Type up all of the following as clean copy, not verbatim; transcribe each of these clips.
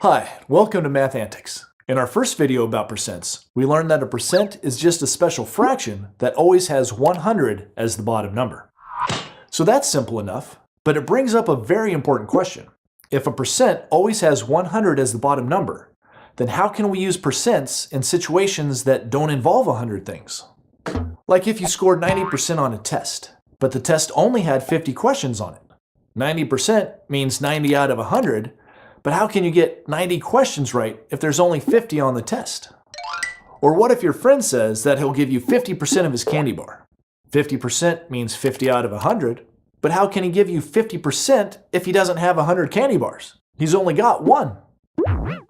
Hi, welcome to Math Antics. In our first video about percents, we learned that a percent is just a special fraction that always has 100 as the bottom number. So that's simple enough, but it brings up a very important question. If a percent always has 100 as the bottom number, then how can we use percents in situations that don't involve 100 things? Like if you scored 90% on a test, but the test only had 50 questions on it. 90% means 90 out of 100, but how can you get 90 questions right if there's only 50 on the test? Or what if your friend says that he'll give you 50% of his candy bar? 50% means 50 out of 100, but how can he give you 50% if he doesn't have 100 candy bars? He's only got one.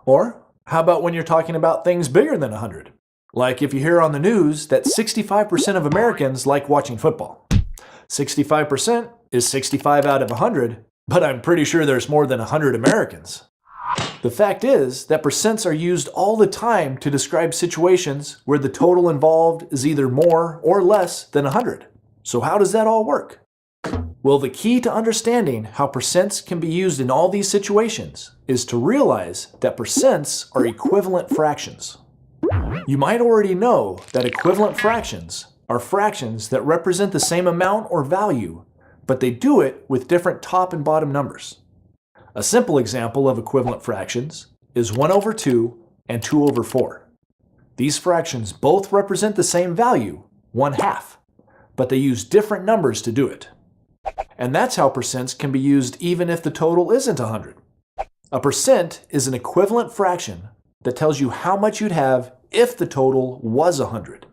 Or how about when you're talking about things bigger than 100? Like if you hear on the news that 65% of Americans like watching football. 65% is 65 out of 100, but I'm pretty sure there's more than 100 Americans. The fact is that percents are used all the time to describe situations where the total involved is either more or less than 100. So how does that all work? Well, the key to understanding how percents can be used in all these situations is to realize that percents are equivalent fractions. You might already know that equivalent fractions are fractions that represent the same amount or value, but they do it with different top and bottom numbers. A simple example of equivalent fractions is 1 over 2 and 2 over 4. These fractions both represent the same value, 1/2, but they use different numbers to do it. And that's how percents can be used even if the total isn't 100. A percent is an equivalent fraction that tells you how much you'd have if the total was 100.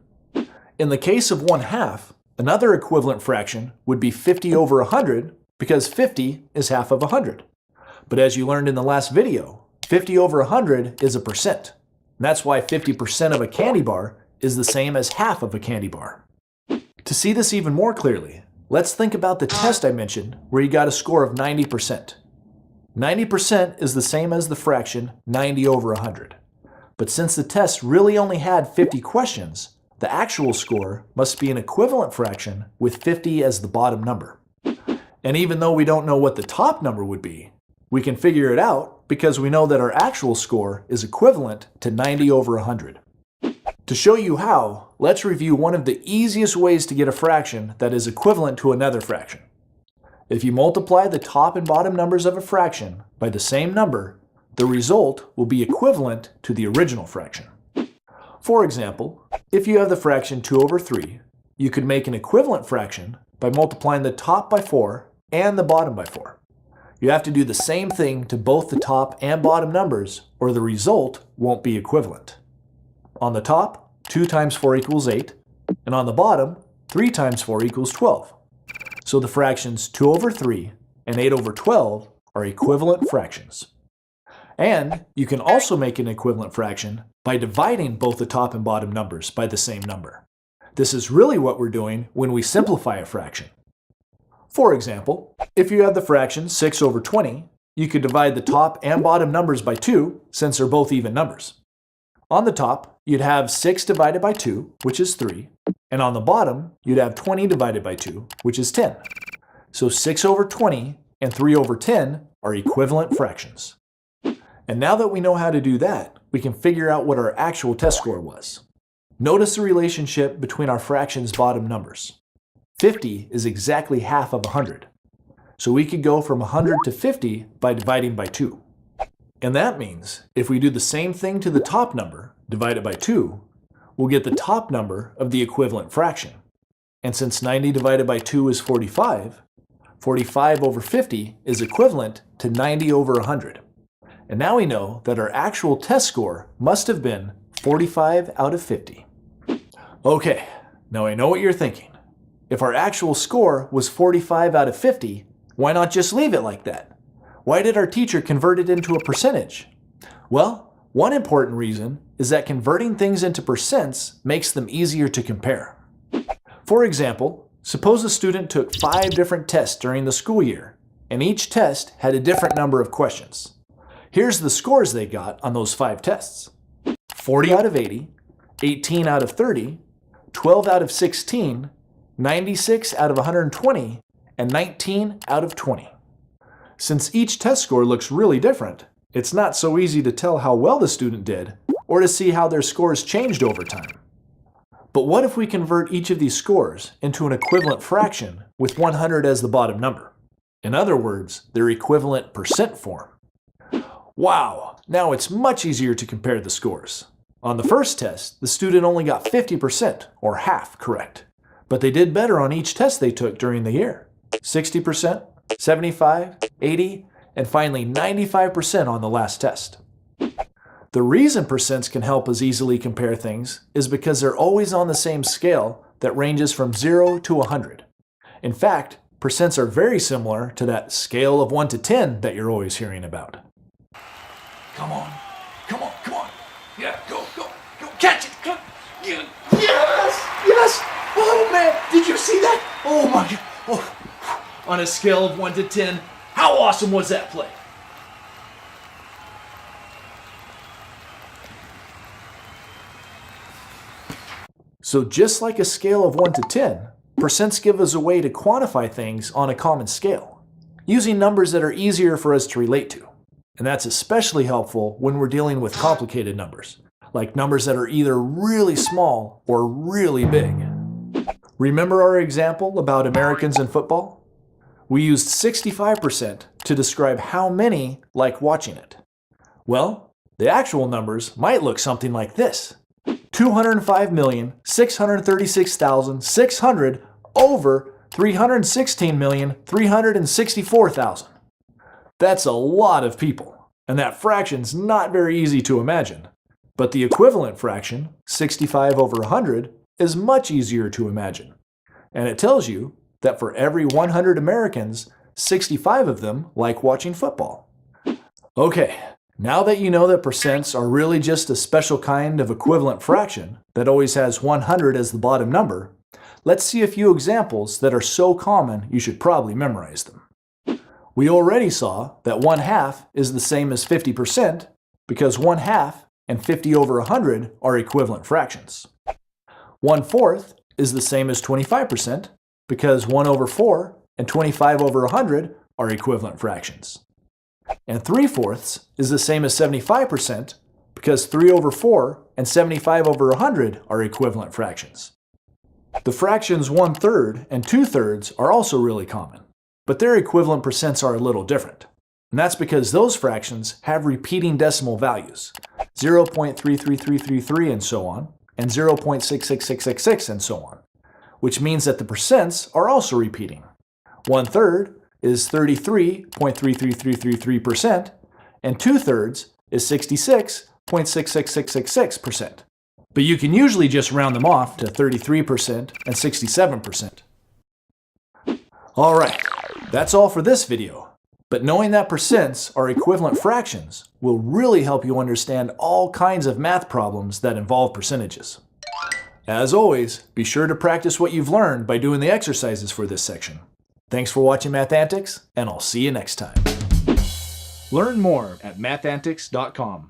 In the case of 1/2, another equivalent fraction would be 50 over 100 because 50 is half of 100. But as you learned in the last video, 50 over 100 is a percent. And that's why 50% of a candy bar is the same as half of a candy bar. To see this even more clearly, let's think about the test I mentioned where you got a score of 90%. 90% is the same as the fraction 90 over 100. But since the test really only had 50 questions, the actual score must be an equivalent fraction with 50 as the bottom number. And even though we don't know what the top number would be, we can figure it out because we know that our actual score is equivalent to 90 over 100. To show you how, let's review one of the easiest ways to get a fraction that is equivalent to another fraction. If you multiply the top and bottom numbers of a fraction by the same number, the result will be equivalent to the original fraction. For example, if you have the fraction 2 over 3, you could make an equivalent fraction by multiplying the top by 4 and the bottom by 4. You have to do the same thing to both the top and bottom numbers, or the result won't be equivalent. On the top, 2 times 4 equals 8, and on the bottom, 3 times 4 equals 12. So the fractions 2 over 3 and 8 over 12 are equivalent fractions. And you can also make an equivalent fraction by dividing both the top and bottom numbers by the same number. This is really what we're doing when we simplify a fraction. For example, if you have the fraction 6 over 20, you could divide the top and bottom numbers by 2 since they're both even numbers. On the top, you'd have 6 divided by 2, which is 3, and on the bottom, you'd have 20 divided by 2, which is 10. So 6 over 20 and 3 over 10 are equivalent fractions. And now that we know how to do that, we can figure out what our actual test score was. Notice the relationship between our fraction's bottom numbers. 50 is exactly half of 100. So we could go from 100 to 50 by dividing by 2. And that means if we do the same thing to the top number, divide it by 2, we'll get the top number of the equivalent fraction. And since 90 divided by 2 is 45, 45 over 50 is equivalent to 90 over 100. And now we know that our actual test score must have been 45 out of 50. Okay, now I know what you're thinking. If our actual score was 45 out of 50, why not just leave it like that? Why did our teacher convert it into a percentage? Well, one important reason is that converting things into percents makes them easier to compare. For example, suppose a student took 5 different tests during the school year, and each test had a different number of questions. Here's the scores they got on those 5 tests. 40 out of 80, 18 out of 30, 12 out of 16, 96 out of 120, and 19 out of 20. Since each test score looks really different, it's not so easy to tell how well the student did or to see how their scores changed over time. But what if we convert each of these scores into an equivalent fraction with 100 as the bottom number? In other words, their equivalent percent form. Wow, now it's much easier to compare the scores. On the first test, the student only got 50%, or half, correct. But they did better on each test they took during the year. 60%, 75, 80, and finally 95% on the last test. The reason percents can help us easily compare things is because they're always on the same scale that ranges from 0 to 100. In fact, percents are very similar to that scale of 1 to 10 that you're always hearing about. Come on, come on, come on. Yeah, go, go, go, catch it, come. Yes, yes. Oh man, did you see that? Oh my God. Oh. On a scale of 1 to 10, how awesome was that play? So just like a scale of 1 to 10, percents give us a way to quantify things on a common scale, using numbers that are easier for us to relate to. And that's especially helpful when we're dealing with complicated numbers, like numbers that are either really small or really big. Remember our example about Americans in football? We used 65% to describe how many like watching it. Well, the actual numbers might look something like this. 205,636,600 over 316,364,000. That's a lot of people, and that fraction's not very easy to imagine. But the equivalent fraction, 65 over 100, is much easier to imagine. And it tells you that for every 100 Americans, 65 of them like watching football. Okay, now that you know that percents are really just a special kind of equivalent fraction that always has 100 as the bottom number, let's see a few examples that are so common you should probably memorize them. We already saw that 1/2 is the same as 50% because 1/2 and 50 over 100 are equivalent fractions. 1/4 is the same as 25% because 1 over 4 and 25 over 100 are equivalent fractions. And 3/4 is the same as 75% because 3 over 4 and 75 over 100 are equivalent fractions. The fractions 1/3 and 2/3 are also really common, but their equivalent percents are a little different. And that's because those fractions have repeating decimal values, 0.33333 and so on, and 0.66666 and so on, which means that the percents are also repeating. 1/3 is 33.33333%, and 2/3 is 66.66666%. But you can usually just round them off to 33% and 67%. All right, that's all for this video. But knowing that percents are equivalent fractions will really help you understand all kinds of math problems that involve percentages. As always, be sure to practice what you've learned by doing the exercises for this section. Thanks for watching Math Antics, and I'll see you next time. Learn more at mathantics.com.